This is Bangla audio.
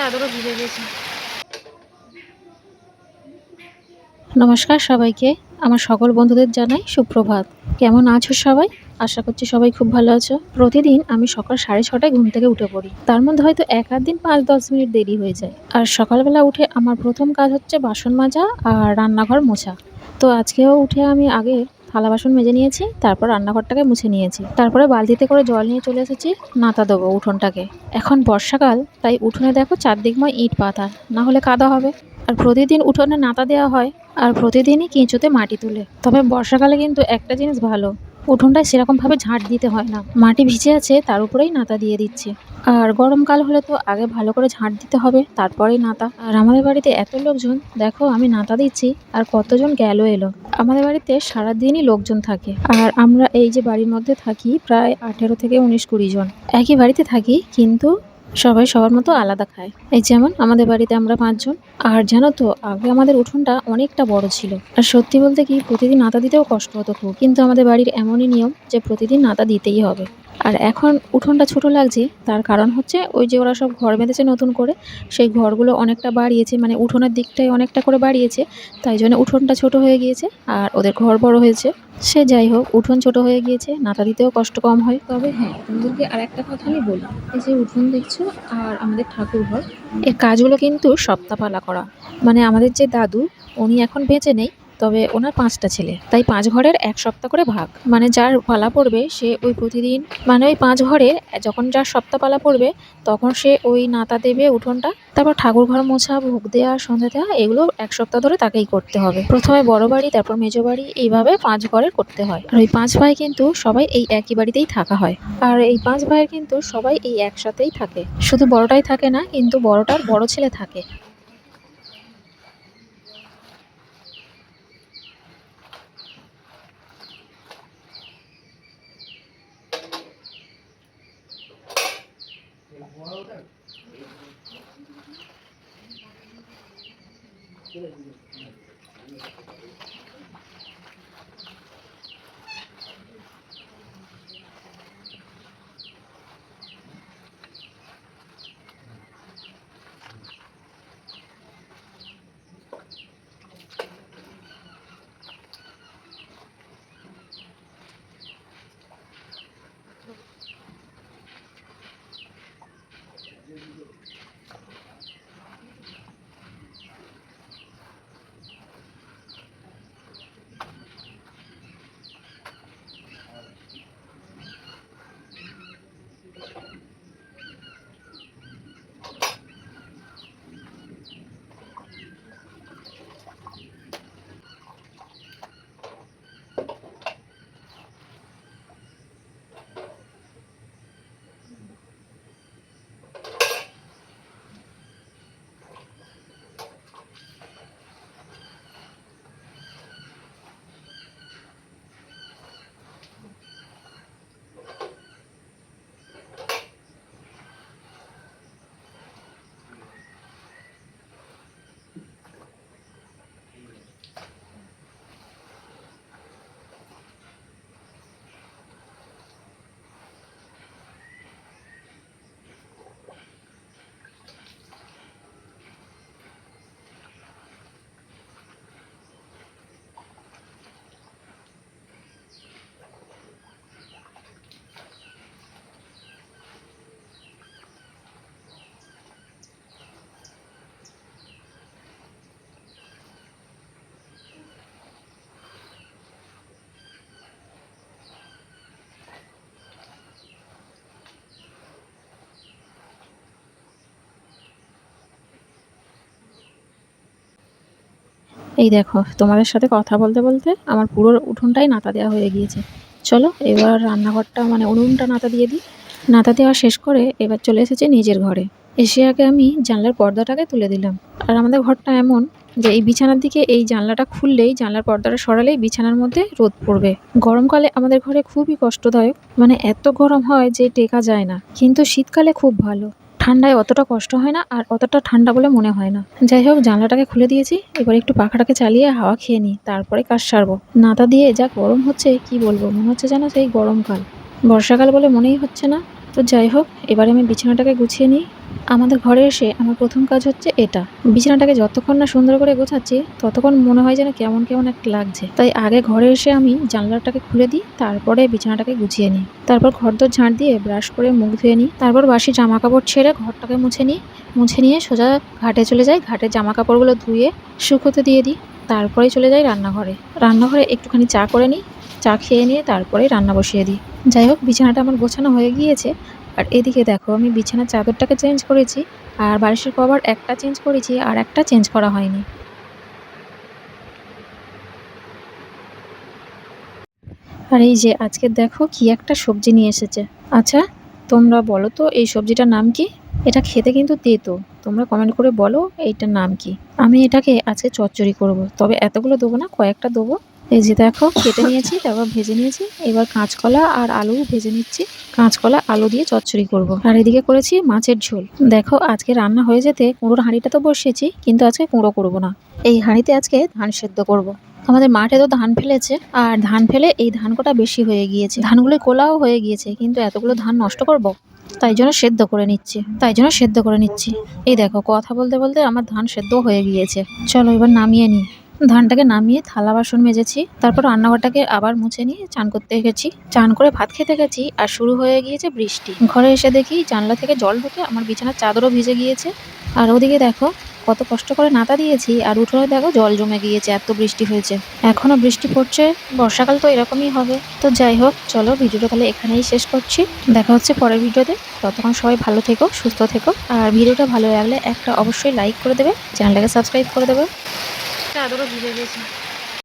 চাদরও ভিজে গেছে। নমস্কার সবাইকে, আমার সকল বন্ধুদের জানাই সুপ্রভাত। কেমন আছো সবাই? আশা করছি সবাই খুব ভালো আছো। প্রতিদিন আমি সকাল 6:30টায় ঘুম থেকে উঠে পড়ি। তার মধ্যে হয়তো এক আধ দিন 5-10 মিনিট দেরি হয়ে যায়। আর সকালবেলা উঠে আমার প্রথম কাজ হচ্ছে বাসন মাজা আর রান্নাঘর মোছা। তো আজকেও উঠে আমি আগে থালা বাসন মেজে নিয়েছি, তারপর রান্নাঘরটাকে মুছে নিয়েছি। তারপরে বালতিতে করে জল নিয়ে চলে এসেছি নাতা দেবো উঠোনটাকে। এখন বর্ষাকাল, তাই উঠোনে দেখো চারদিকময় ইট পাতা, না হলে কাদা হবে। আর প্রতিদিন উঠোনে নাতা দেওয়া হয়, আর প্রতিদিনই কেঁচোতে মাটি তুলে। তবে বর্ষাকালে কিন্তু একটা জিনিস ভালো, উঠোনটায় সেরকমভাবে ঝাঁট দিতে হয় না, মাটি ভিজে আছে তার উপরেই নাতা দিয়ে দিচ্ছে। আর গরমকাল হলে তো আগে ভালো করে ঝাঁট দিতে হবে, তারপরেই নাতা। আর আমাদের বাড়িতে এত লোকজন, দেখো আমি নাতা দিচ্ছি আর কতজন গেল এলো। আমাদের বাড়িতে সারাদিনই লোকজন থাকে। আর আমরা এই যে বাড়ির মধ্যে থাকি প্রায় 18 থেকে 19-20 জন। একই বাড়িতে থাকি, কিন্তু সবাই সবার মতো আলাদা খায়। এই যেমন আমাদের বাড়িতে আমরা 5 জন। আর জানো তো, আগে আমাদের উঠোনটা অনেকটা বড় ছিল। আর সত্যি বলতে কি, প্রতিদিন নাতা দিতেও কষ্ট হতো খুব, কিন্তু আমাদের বাড়ির এমনই নিয়ম যে প্রতিদিন নাতা দিতেই হবে। আর এখন উঠোনটা ছোট লাগছে, তার কারণ হচ্ছে ওই যে ওরা সব ঘর বেঁধেছে নতুন করে, সেই ঘরগুলো অনেকটা বাড়িয়েছে, মানে উঠোনের দিকটাই অনেকটা করে বাড়িয়েছে, তাই জন্য উঠোনটা ছোট হয়ে গিয়েছে আর ওদের ঘর বড় হয়েছে। সে যাই হোক, উঠোন ছোট হয়ে গিয়েছে, নাতা দিতেও কষ্ট কম হয়। তবে হ্যাঁ, তোমাদেরকে আর একটা কথা আমি বলি, এই যে উঠোন দেখছো আর আমাদের ঠাকুর ঘর, এর কাজগুলো কিন্তু সপ্তাহপালা করা। মানে আমাদের যে দাদু, উনি এখন বেঁচে নেই, তবে ওনার 5টা ছেলে, তাই 5 ঘরের 1 সপ্তাহ করে ভাগ। মানে যার পালা পড়বে সে ওই প্রতিদিন, মানে ওই 5 ঘরের যখন যার সপ্তাহ পালা পড়বে তখন সে ওই নাতা দেবে উঠোনটা, তারপর ঠাকুর ঘর মোছা, ভোগ দেওয়া, সন্ধ্যা দেওয়া, এগুলো 1 সপ্তাহ ধরে তাকেই করতে হবে। প্রথমে বড় বাড়ি, তারপর মেজো বাড়ি, এইভাবে 5 ঘরের করতে হয়। আর ওই 5 ভাই কিন্তু সবাই এই একই বাড়িতেই থাকা হয়। আর এই 5 ভাইয়ের কিন্তু সবাই এই একসাথেই থাকে। শুধু বড়টাই থাকে না, কিন্তু বড়টার বড় ছেলে থাকে। এই দেখো, তোমাদের সাথে কথা বলতে বলতে আমার পুরো উঠোনটাই নাতা দেওয়া হয়ে গিয়েছে। চলো এবার রান্নাঘরটা, মানে উনুনটা নাতা দিয়ে দিই। নাতা দেওয়া শেষ করে এবার চলে এসেছে নিজের ঘরে। এসে আগে আমি জানলার পর্দাটাকে তুলে দিলাম। আর আমাদের ঘরটা এমন যে এই বিছানার দিকে এই জানলাটা খুললেই, জানলার পর্দাটা সরালেই বিছানার মধ্যে রোদ পড়বে। গরমকালে আমাদের ঘরে খুবই কষ্টদায়ক, মানে এত গরম হয় যে টেকা যায় না, কিন্তু শীতকালে খুব ভালো। ঠান্ডায় অতটা কষ্ট হয় না, আর অতটা ঠান্ডা বলে মনে হয় না। যাই হোক, জানলাটাকে খুলে দিয়েছি, এবার একটু পাখাটাকে চালিয়ে হাওয়া খেয়ে নিই, তারপরে কাজ সারবো। নাতা দিয়ে যা গরম হচ্ছে কি বলবো, মনে হচ্ছে যেন সেই গরমকাল, বর্ষাকাল বলে মনেই হচ্ছে না। তো যাই হোক, এবারে আমি বিছানাটাকে গুছিয়ে নিই। আমাদের ঘরে এসে আমার প্রথম কাজ হচ্ছে এটা। বিছানাটাকে যতক্ষণ না সুন্দর করে গোছাচ্ছি ততক্ষণ মনে হয় যেন কেমন কেমন একটা লাগছে। তাই আগে ঘরে এসে আমি জানলাটাকে খুলে দিই, তারপরে বিছানাটাকে গুছিয়ে নিই। তারপর ঘরদোর ঝাঁট দিয়ে ব্রাশ করে মুখ ধুয়ে নিই। তারপর বাসি জামা কাপড় ছেড়ে ঘরটাকে মুছে নিই। মুছে নিয়ে সোজা ঘাটে চলে যাই। ঘাটে জামা কাপড়গুলো ধুয়ে শুকোতে দিয়ে দিই। তারপরে চলে যাই রান্নাঘরে। রান্নাঘরে একটুখানি চা করে নিই। চা খেয়ে নিয়ে তারপরেই রান্না বসিয়ে দিই। যাই হোক, বিছানাটা আমার গোছানো হয়ে গিয়েছে। আর এদিকে দেখো, আমি বিছানার চাদরটাকে চেঞ্জ করেছি, আর বালিশের কভার একটা চেঞ্জ করেছি আর একটা চেঞ্জ করা হয়নি। আর এই যে আজকে দেখো কি একটা সবজি নিয়ে এসেছে। আচ্ছা, তোমরা বলো তো এই সবজিটার নাম কি? এটা খেতে কিন্তু তেতো। তোমরা কমেন্ট করে বলো এইটার নাম কি। আমি এটাকে আজকে চচ্চড়ি করব, তবে এতগুলো দেবো না, কয়েকটা দেবো। এই যে দেখো, কেটে নিয়েছি, তারপর ভেজে নিয়েছি। এবার কাঁচকলা আর আলু ভেজে নিচ্ছি। কাঁচকলা আলু দিয়ে চচ্চড়ি করব। আর এদিকে করেছি মাছের ঝোল। দেখো, আজকে রান্না হয়ে যেতে কুঁড়োর হাঁড়িটা তো বসিয়েছি, কিন্তু আজকে কুঁড়ো করব না। এই হাঁড়িতে আজকে ধান সেদ্ধ করব। আমাদের মাঠে তো ধান ফেলেছে, আর ধান ফেলে এই ধান কটা বেশি হয়ে গিয়েছে। ধানগুলো কোলাও হয়ে গিয়েছে, কিন্তু এতগুলো ধান নষ্ট করব? তাই জন্য সেদ্ধ করে নিচ্ছি। এই দেখো, কথা বলতে বলতে আমার ধান সেদ্ধ হয়ে গিয়েছে। চলো এবার নামিয়ে নিই। ধানটাকে নামিয়ে থালা বাসন মেজেছি, তারপর রান্নাঘরটাকে আবার মুছে নিয়ে চান করতে গেছি। চান করে ভাত খেতে গেছি, আর শুরু হয়ে গিয়েছে বৃষ্টি। ঘরে এসে দেখি জানলা থেকে জল ঢুকে আমার বিছানার চাদরও ভিজে গিয়েছে। আর ওদিকে দেখো, কত কষ্ট করে নাতা দিয়েছি, আর উঠোনে দেখো জল জমে গিয়েছে, এত বৃষ্টি হয়েছে। এখনো বৃষ্টি পড়ছে। বর্ষাকাল তো এরকমই হবে। তো যাই হোক, চলো ভিডিওটা তাহলে এখানেই শেষ করছি। দেখা হচ্ছে পরের ভিডিওতে। ততক্ষণ সবাই ভালো থেকো, সুস্থ থেকো। আর ভিডিওটা ভালো লাগলে একটা অবশ্যই লাইক করে দেবে, চ্যানেলটাকে সাবস্ক্রাইব করে দেবে। চাদরও ভিজে গেছে।